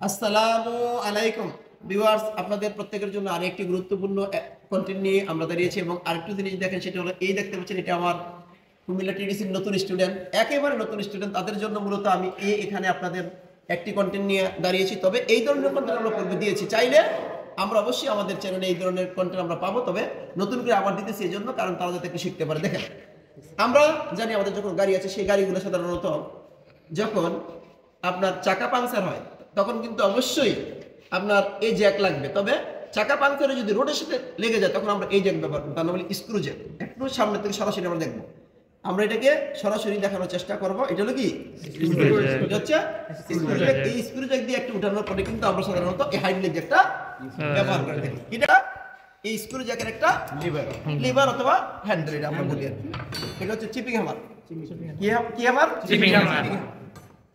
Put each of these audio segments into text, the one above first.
আসসালামু আলাইকুম ভিউয়ার্স, আপনাদের প্রত্যেকের জন্য আরেকটি গুরুত্বপূর্ণ কন্টেন্ট নিয়ে আমরা দাঁড়িয়েছি এবং আরেকটু জিনিস দেখেন, সেটা হলো এই দেখতে পাচ্ছেন, এটা আমার কুমিল্লা টিডিসির নতুন স্টুডেন্ট, একেবারে নতুন স্টুডেন্ট। তাদের জন্য মূলত আমি এখানে আপনাদের একটি কন্টেন্ট নিয়ে দাঁড়িয়েছি। তবে এই ধরনের কন্টেন্ট আমরা করবে দিয়েছি, চাইলে আমরা অবশ্যই আমাদের চ্যানেলে এই ধরনের কন্টেন্ট আমরা পাবো, তবে নতুন করে আবার দিতেছি এই জন্য, কারণ তারা যাতে একটু শিখতে পারে। দেখেন, আমরা জানি আমাদের যখন গাড়ি আছে, সেই গাড়িগুলো সাধারণত যখন আপনার চাকা পাংচার হয় তখন কিন্তু অবশ্যই আপনার এই জ্যাক লাগবে। তবে চাকা পাংচারে যদি রোডের সাথে লেগে যায় তখন আমরা এই জ্যাক ব্যবহার করি, তার নাম হলো স্ক্রু জ্যাক। একটু সামনে থেকে সরাসরি আমরা দেখবো, আমরা এটাকে সরাসরি দেখানোর চেষ্টা করব। এটা হলো কি এটা হচ্ছে স্ক্রু জ্যাক। এই স্ক্রু জ্যাক দিয়ে একটু উঠানোর পরে কিন্তু আমরা সাধারণত এই হাইড্রোলিক জ্যাকটা ব্যবহার করে থাকি। এটা এই স্ক্রু জ্যাকের একটা লিভার অথবা হ্যান্ডেল, এটা আমরা বলি আর কি। এটা হচ্ছে চিপিং হ্যামার। কি হ্যামার? Chipping hammer.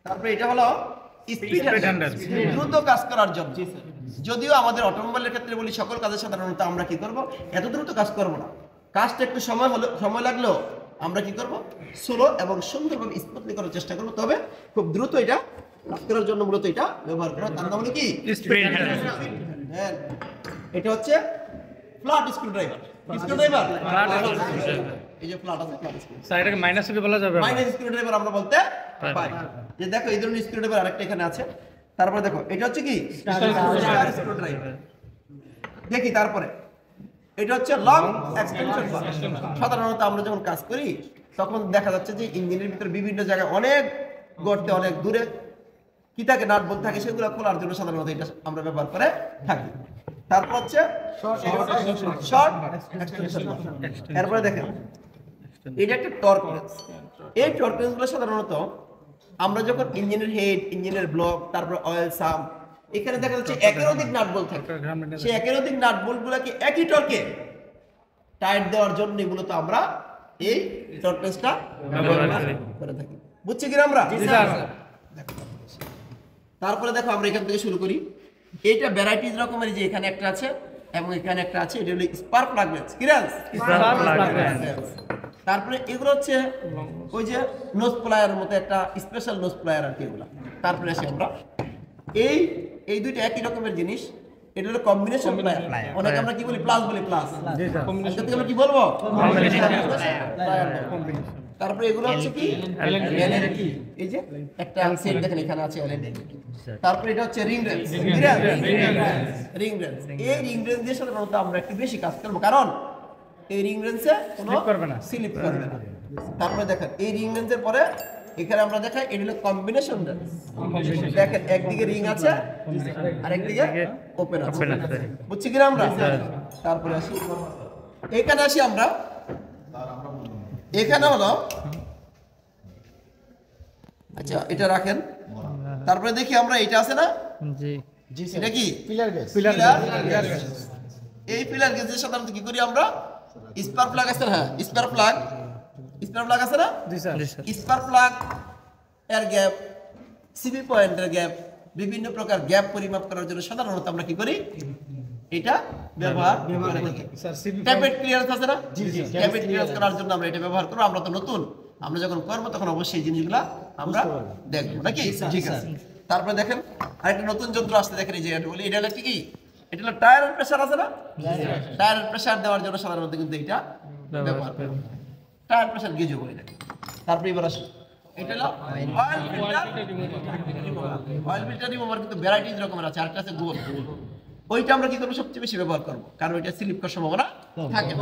তারপরে এটা হলো স্পিড হ্যান্ডেল, দ্রুত কাজ করার জন্য। যদিও আমাদের অটোমোবাইলের ক্ষেত্রে বলি, সকল কাজে সাধারণত আমরা কি করব, এত দ্রুত কাজ করব না। কাজটা একটু সময় লাগলেও আমরা কি করব, স্লো এবং সুন্দরভাবে স্মুথলি করার চেষ্টা করব। তবে খুব দ্রুত এটা কাজ করার জন্য মূলত এটা ব্যবহার করা। তার নাম হলো কি স্পিড হ্যান্ডেল। এটা হচ্ছে ফ্ল্যাট স্ক্রুড্রাইভার। স্ক্রুড্রাইভার এই যে ফ্ল্যাট আছে, ফ্ল্যাট স্ক্রু সাইডে মাইনাস কি বলা যাবে? মাইনাস স্ক্রুড্রাইভার আমরা বলতে পারি। যে দেখো, এই ধরনের স্ক্রুড্রাইভার আরেকটা এখানে আছে। তারপরে দেখো, এটা হচ্ছে কি স্টার স্ক্রুড্রাইভার। দেখি, তারপরে এটা হচ্ছে লং এক্সটেনশন বার। সাধারণত আমরা যখন কাজ করি তখন দেখা যাচ্ছে যে ইঞ্জিনের ভিতরে বিভিন্ন জায়গায় অনেক গর্তে, অনেক দূরে কি থাকে, নাট বল্টু থাকে, সেগুলো খোলার জন্য সাধারণত এটা আমরা ব্যবহার করে থাকি। তারপর হচ্ছে শর্ট এক্সটেনশন বার। এরপরে দেখেন, এটা একটা টর্ক রেঞ্জ। এই টর্ক রেঞ্জগুলো সাধারণত আমরা যখন ইঞ্জিনের হেড, ইঞ্জিনের ব্লক, তারপর অয়েল সাম, এখানে দেখা যাচ্ছে একের অধিক নাট বল্ট থাকে। সেই একের অধিক নাট বল্টগুলোকে একই টর্কে টাইট দেওয়ার জন্য মূলত আমরা এই টর্ক রেঞ্জটা ব্যবহার করে থাকি। বুঝছি কি আমরা? তারপরে দেখো, আমরা এখান থেকে শুরু করি। এটা ভ্যারাইটিজ রকমের, যে এখানে একটা আছে এবং এখানে একটা আছে। এটা হলো স্পার্ক প্লাগ রেঞ্জ। কি রেঞ্জ? Spark plug range. তারপরে এগুলো হচ্ছে ওই যে নোজ প্লায়ারের মতো একটা স্পেশাল নোজ প্লায়ার আর কি, এগুলো। তারপরে আসি আমরা এই দুইটা একই রকমের জিনিস। এটা হলো কম্বিনেশন প্লায়ার। অনেকে আমরা কি বলি, প্লাস বলি, প্লাস। আমরা কি বলবো? তারপরে এগুলো হচ্ছে কি, এই যে একটা সেট দেখেন এখানে আছে এলইডি। তারপরে এটা হচ্ছে রিং রেঞ্জ। রিং রেঞ্জ, এই রিং রেঞ্জ দিয়ে সাধারণত আমরা একটু বেশি কাজ করবো, কারণ এই রিং রেঞ্জে কোনো স্লিপ করবে না। তারপরে দেখেন, এই রিং রেঞ্জের পরে এখানে আমরা দেখাই, এটা হলো কম্বিনেশন রেঞ্জ। দেখেন, একদিকে রিং আছে আর একদিকে ওপেন আছে। বুঝছি কিনা আমরা? তারপরে আসি এখানে, আসি আমরা এখানে হলো, আচ্ছা এটা রাখেন। তারপরে দেখি আমরা, এটা আছে না, জি এটা কি পিলার গেজ। এই পিলার গেজের সাধারণত কি করি আমরা, স্পার্ক প্লাগ আছে না, স্পার্ক প্লাগ আছে না, জি স্যার। স্পার্ক প্লাগ এর গ্যাপ, সিবি পয়েন্টের গ্যাপ, বিভিন্ন প্রকার গ্যাপ পরিমাপ করার জন্য সাধারণত আমরা কি করি, এটা ব্যবহার করে থাকি। ট্যাপেট ক্লিয়ারেন্স আছে না, জি জি, ট্যাপেট ক্লিয়ারেন্স করার জন্য আমরা এটা ব্যবহার করব। আমরা তো নতুন, আমরা যখন করব তখন অবশ্যই এই জিনিসগুলো আমরা দেখব, নাকি? ঠিক আছে। তারপরে দেখেন, আরেকটা নতুন যন্ত্র আসছে, দেখেন এই যে এটা বলি, এটা হলো কি, এটা হলো টায়ারের প্রেসার আছে না, টায়ারের প্রেসার দেওয়ার জন্য সাধারণত কিন্তু এটা ব্যবহার করব। টায়ার প্রেসার গেজও বলি এটা। তারপরে এবার আসি, এটা হলো oil filter remover. Oil filter remover কিন্তু ভ্যারাইটিজ রকমের আছে। আরেকটা আছে গোল, ওইটা আমরা কি করব, সবচেয়ে বেশি ব্যবহার করব, কারণ ওইটা স্লিপ করার সম্ভাবনা থাকে।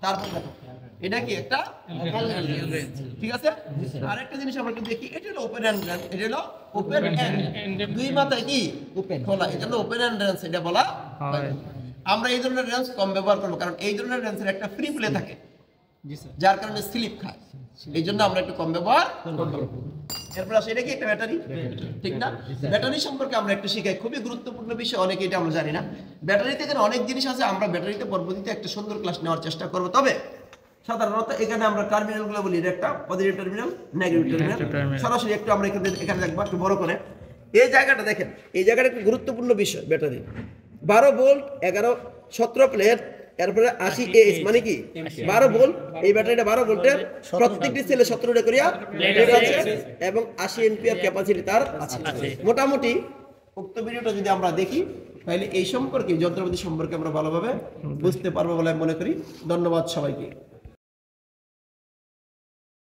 তারপর দেখো, এটা কি একটা রেঞ্জ, ঠিক আছে। আরেকটা জিনিস আমরা কি দেখি, এটা হলো ওপেন এন্ড রেঞ্জ। এটা হলো ওপেন এন্ড, দুই মাথায় কি ওপেন খোলা, এটা হলো ওপেন এন্ড রেঞ্জ এটা বলা হয়। আমরা এই ধরনের রেঞ্জ কম ব্যবহার করব, কারণ এই ধরনের রেঞ্জের একটা ফ্রি প্লে থাকে, যার কারণে স্লিপ খায়। এই জন্য আমরা একটু কম ব্যবহার করব। এরপর আসে, এটা কি একটা ব্যাটারি, ঠিক না? ব্যাটারি সম্পর্কে আমরা একটু শিখাই, খুবই গুরুত্বপূর্ণ বিষয়, অনেকে এটা আমরা জানি না। ব্যাটারিতে এখানে অনেক জিনিস আছে, আমরা ব্যাটারিতে পরবর্তীতে একটা সুন্দর ক্লাস নেওয়ার চেষ্টা করব। তবে সাধারণত এখানে আমরা টার্মিনালগুলো বলি, এটা একটা পজিটিভ টার্মিনাল, নেগেটিভ টার্মিনাল। সরাসরি একটু আমরা এখানে দেখবো একটু বড় করে। এই জায়গাটা দেখেন, এই জায়গাটা একটু গুরুত্বপূর্ণ বিষয়। ব্যাটারি 12 ভোল্ট, 17 প্লেট, এরপরে 80 এস, মানে কি 12 ভোল্ট। এই ব্যাটারিটা 12 ভোল্টের, প্রত্যেকটি সেলে 17টা করিয়া প্লেট আছে এবং 80 এম্পিয়ার ক্যাপাসিটি তার আছে। মোটামুটি উক্ত ভিডিওটা যদি আমরা দেখি তাহলে এই সম্পর্কে যন্ত্রপাতি সম্পর্কে আমরা ভালোভাবে বুঝতে পারবো বলে আমি মনে করি। ধন্যবাদ সবাইকে।